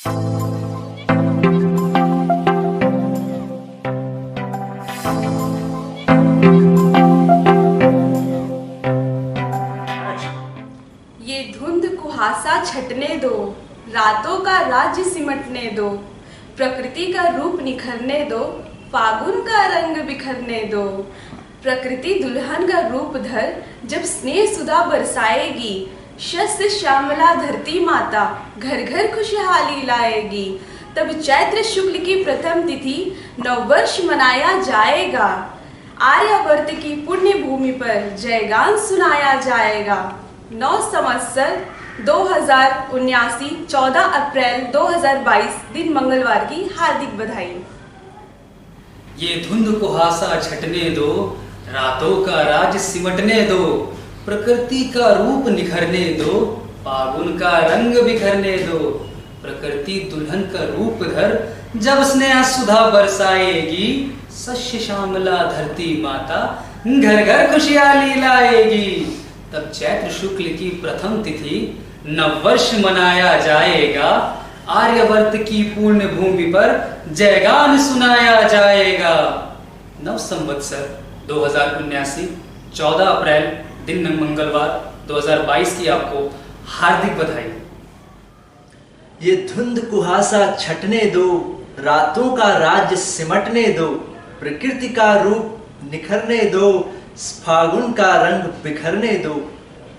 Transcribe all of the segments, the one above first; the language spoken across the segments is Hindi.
ये धुंध कुहासा छटने दो, रातों का राज्य सिमटने दो, प्रकृति का रूप निखरने दो, फागुन का रंग बिखरने दो। प्रकृति दुल्हन का रूप धर जब स्नेह सुधा बरसाएगी, शस्य श्यामला धरती माता घर घर खुशहाली लाएगी। तब चैत्र शुक्ल की प्रथम तिथि नववर्ष मनाया जाएगा, आर्यावर्त की पुण्य भूमि पर जयगान सुनाया जाएगा। 9 संवत्सर 2079 14 अप्रैल 2022 दिन मंगलवार की हार्दिक बधाई। ये धुंध कुहासा छटने दो, रातों का राज सिमटने दो, प्रकृति का रूप निखरने दो, फागुन का रंग बिखरने दो। प्रकृति दुल्हन का रूप धर जब स्नेह सुधा बरसाएगी, शस्य श्यामला धरती माता घर घर खुशहाली लाएगी। तब चैत्र शुक्ल की प्रथम तिथि नववर्ष मनाया जाएगा, आर्यवर्त की पूर्ण भूमि पर जयगान सुनाया जाएगा। नव संवत्सर 2079 14 अप्रैल दिन मंगलवार 2022 की आपको हार्दिक बधाई। ये धुंध कुहासा छटने दो, रातों का राज्य सिमटने दो, प्रकृति का रूप निखरने दो, फागुन का रंग बिखरने दो।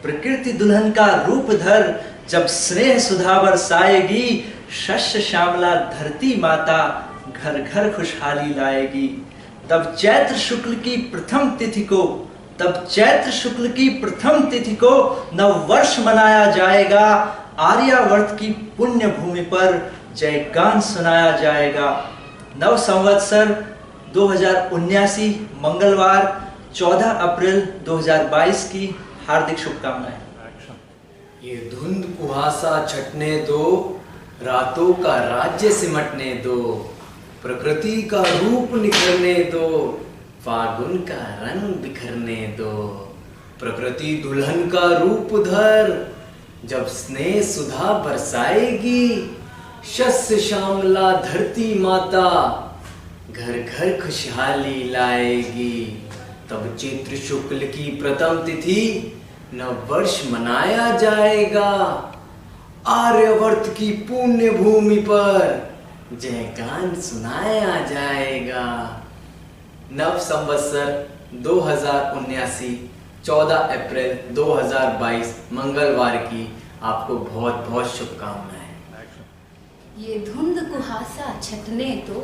प्रकृति दुल्हन का रूप धर जब स्नेह सुधा बरसाएगी, शस्य श्यामला धरती माता घर घर खुशहाली लाएगी। तब चैत्र शुक्ल की प्रथम तिथि को नववर्ष मनाया जाएगा, आर्यावर्त की पुण्य भूमि पर जयगान सुनाया जाएगा। नव संवत्सर 2079 मंगलवार 14 अप्रैल 2022 की हार्दिक शुभकामनाएं। ये धुंध कुहासा छटने दो, रातों का राज्य सिमटने दो, प्रकृति का रूप निखरने दो, फागुन का रंग बिखरने दो। प्रकृति दुल्हन का रूप धर जब स्नेह सुधा बरसाएगी, शस्य श्यामला धरती माता घर घर खुशहाली लाएगी। तब चैत्र शुक्ल की प्रथम तिथि नववर्ष मनाया जाएगा, आर्यवर्त की पुण्य भूमि पर जयगान सुनाया जाएगा। नव संवत्सर 2079 14 अप्रैल 2022 मंगलवार की आपको बहुत बहुत शुभकामनाएं। ये धुंध कुहासा छटने दो,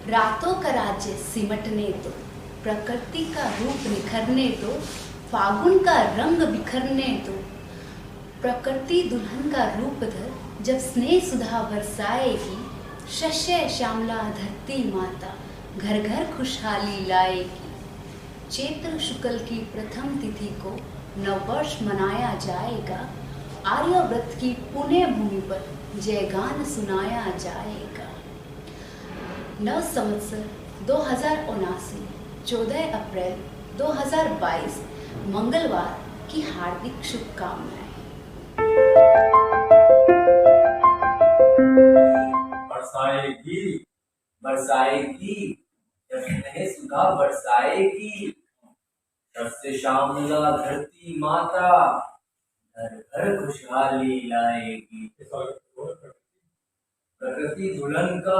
रातों का राज्य सिमटने दो, प्रकृति का रूप निखरने दो, फागुन का रंग बिखरने दो। प्रकृति दुल्हन का रूप धर जब स्नेह सुधा बरसाएगी, शस्य श्यामला धरती माता घर घर खुशहाली लाएगी। चैत्र शुक्ल की प्रथम तिथि को नववर्ष मनाया जाएगा, आर्यावर्त की पुण्य भूमि पर जयगान सुनाया जाएगा। नव संवत्सर 2079 14 अप्रैल 2022 मंगलवार की हार्दिक शुभकामनाएं। बरसाएगी बरसाएगी जब स्नेह सुधा बरसाएगी, शस्य श्यामला धरती माता घर घर खुशहाली लाएगी। प्रकृति दुल्हन का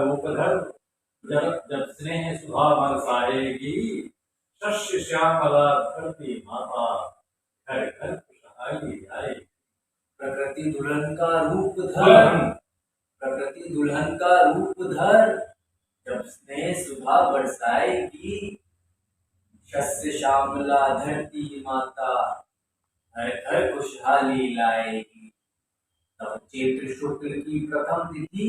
रूप धर जब स्नेह सुधा बरसाएगी, शस्य श्यामला धरती माता घर घर खुशहाली लाएगी। प्रकृति दुल्हन का रूप धर जब स्नेह सुधा बरसाएगी, शस्य श्यामला धरती माता घर घर खुशहाली लाएगी। तब चैत्र शुक्ल की प्रथम तिथि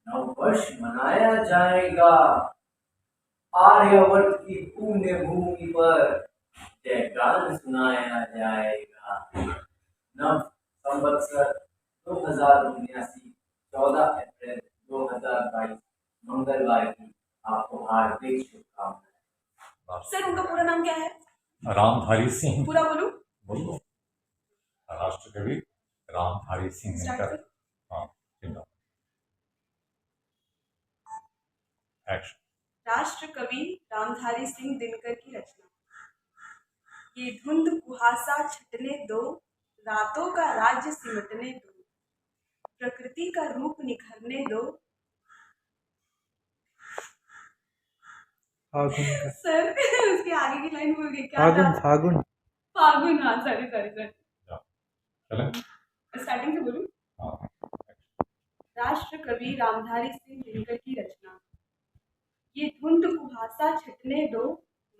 नववर्ष मनाया जाएगा, आर्यावर्त की पुण्य भूमि पर जयगान सुनाया जाएगा। नव संवत्सर 2079 14 अप्रैल 2022 मंगलवार की आपको हार्दिक शुभकामनाएं। सर उनका पूरा नाम क्या है? रामधारी सिंह। पूरा बोलूं? बोलो। राष्ट्रकवि राम रामधारी सिंह दिनकर। हाँ, एक्शन। राष्ट्र कवि रामधारी सिंह दिनकर की रचना। ये धुंध कुहासा छटने दो, रातों का राज्य सिमटने दो, प्रकृति का रूप निखरने दो। फागुन का सर उसके आगे की लाइन भूल गई, क्या फागुन था? फागुन फागुन, हाँ सॉरी सॉरी सॉरी, चलें? स्टार्टिंग से बोलूं। हाँ, राष्ट्र कवि रामधारी सिंह दिनकर की रचना। ये धुंध कुहासा छटने दो,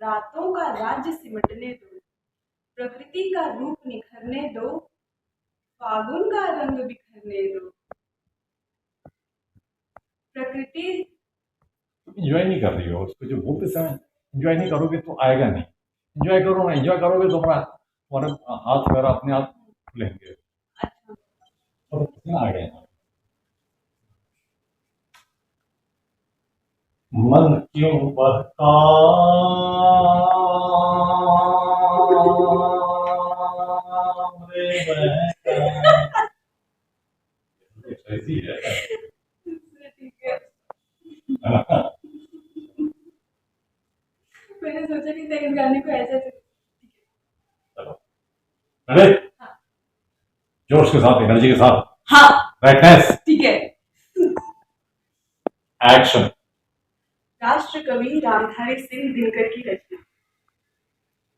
रातों का राज्य सिमटने दो, प्रकृति का रूप निखरने दो, फागुन का रंग बिखरने दो। प्रकृति एंजॉय नहीं कर रही हो उसको, जो बोलते समय एंजॉय नहीं करोगे तो आएगा नहीं। एंजॉय करो ना, एंजॉय करोगे तो तुम्हारे हाथ वगैरह अपने आप खुलेंगे। अच्छा, और कितना आ गया मन क्यों बहका रे बहका। ऐसी है। ठीक है। मैंने सोचा कि इस गाने को ऐसे चलो रेडी, हाँ। जोश के साथ, एनर्जी के साथ, हाँ राइटनेस, ठीक है। एक्शन। राष्ट्र कवि रामधारी सिंह दिनकर की रचना।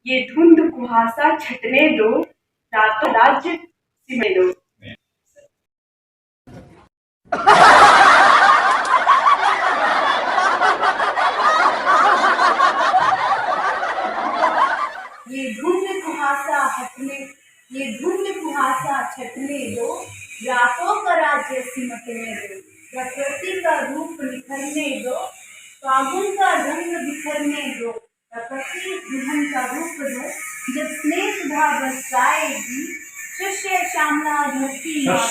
ये धुंध कुहासा छटने दो, रातों राज्य सिमटने दो। ये धुंध कुहासा हटने, ये धुंध कुहासा छटने दो, रातों का राज्य सिमटने दो, प्रकृति का रूप निखरने दो, फागुन का रंग बिखरने दो। प्रकृति दुल्हन का रूप दो, जब स्नेह सुधा बरसाएगी, शस्य श्यामला धरती माता,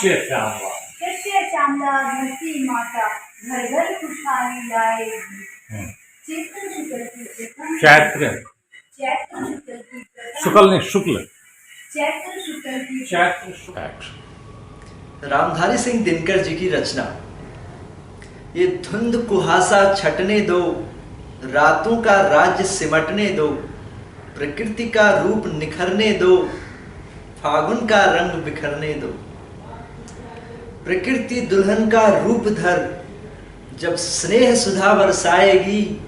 शस्य श्यामला धरती माता, घर घर खुशहाली लाएगी। चैत्र शुक्ल की प्रथम, चैत्र चैत्र शुक्ल की प्रथम, शुक्ल नहीं शुक्ल, चैत्र शुक्ल की चैत्र शुक्ल। एक्शन। रामधारी सिंह दिनकर जी की रचना। ये धुंध कुहासा छटने दो, रातों का राज्य सिमटने दो, प्रकृति का रूप निखरने दो, फागुन का रंग बिखरने दो। प्रकृति दुल्हन का रूप धर, जब स्नेह सुधा बरसाएगी,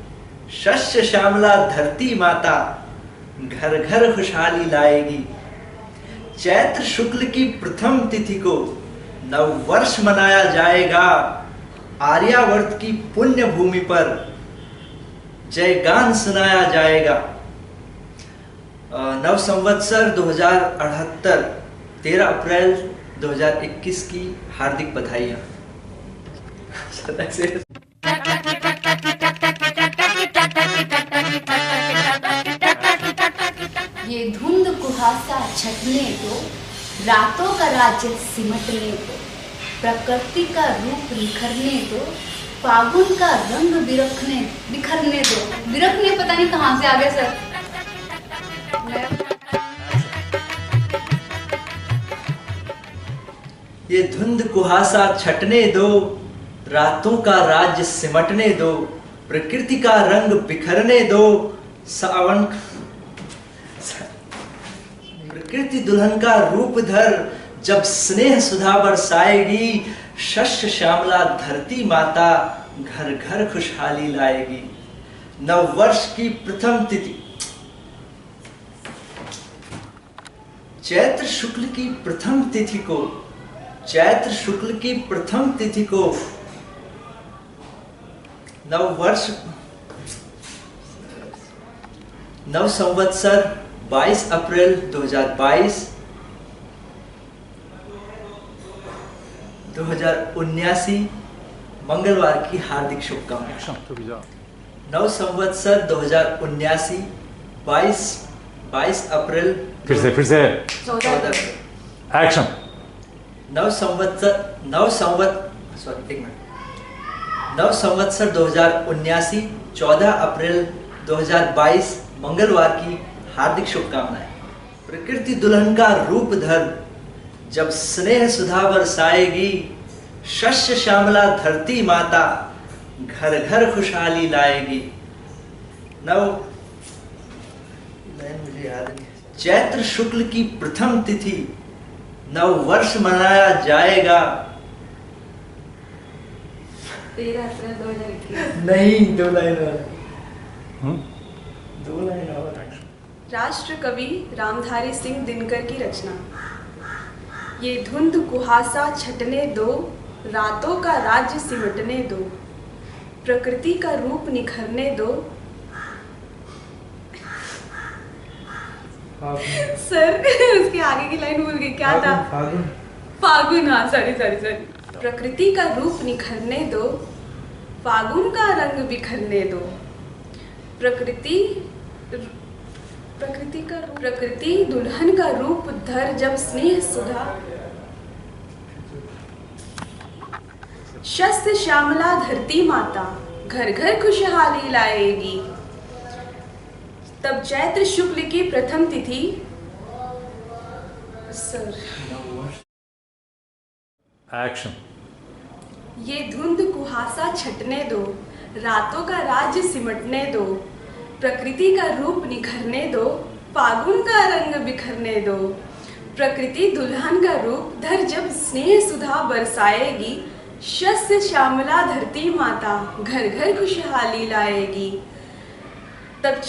शस्य श्यामला धरती माता, घर घर खुशहाली लाएगी। चैत्र शुक्ल की प्रथम तिथि को नववर्ष मनाया जाएगा, आर्यावर्त की पुण्य भूमि पर जय गान सुनाया जाएगा। नव संवत्सर 2078 13 अप्रैल 2021 की हार्दिक बधाइयाँ। ये धुंध कुहासा छटने दो, रातों का राज्य सिमटने दो, प्रकृति का रूप निखरने दो, फागुन का रंग बिखरने दो। बिरखने पता नहीं कहाँ से आ गया सर। ये धुंध कुहासा छटने दो, रातों का राज्य सिमटने दो, प्रकृति का रंग बिखरने दो, सावन प्रकृति दुल्हन का रूप धर, जब स्नेह सुधा बरसाएगी, शस्य श्यामला धरती माता, घर घर खुशहाली लाएगी। नववर्ष की प्रथम तिथि चैत्र शुक्ल की प्रथम तिथि को, चैत्र शुक्ल की प्रथम तिथि को नववर्ष नव संवत्सर 22 अप्रैल 2079 मंगलवार की हार्दिक शुभकामनाएं। नव संवत्सर 2079 22 अप्रैल फिर से 14 एक्शन। नव संवत्सर 2079 14 अप्रैल 2022 मंगलवार की हार्दिक शुभकामनाएं। प्रकृति दुल्हन का रूप धर, जब स्नेह सुधा बरसाएगी, शस्य श्यामला धरती माता घर घर खुशहाली लाएगी। नव मुझे याद नहीं। चैत्र शुक्ल की प्रथम तिथि नव वर्ष मनाया जाएगा। 13 अप्रैल 2021। नहीं, 2 लाइन और। हम्म? 2 लाइन और। राष्ट्र कवि रामधारी सिंह दिनकर की रचना। ये धुंध कुहासा छटने दो, रातों का राज्य सिमटने दो, प्रकृति का रूप निखरने दो। सर उसके आगे की लाइन भूल गई, क्या था? फागुन। फागुन, हाँ सॉरी सॉरी सॉरी। प्रकृति का रूप निखरने दो, फागुन का रंग बिखरने दो, प्रकृति दुल्हन का रूप धर जब स्नेह सुधा, शस्य श्यामला धरती माता घर घर खुशहाली लाएगी। तब चैत्र शुक्ल की प्रथम तिथि सर एक्शन। ये धुंध कुहासा छटने दो, रातों का राज्य सिमटने दो, प्रकृति का रूप निखरने दो, फागुन का रंग बिखरने दो, प्रकृति दुल्हन का रूप धर जब स्नेह सुधा बरसाएगी, शस्य श्यामला धरती माता घर घर खुशहाली लाएगी। तब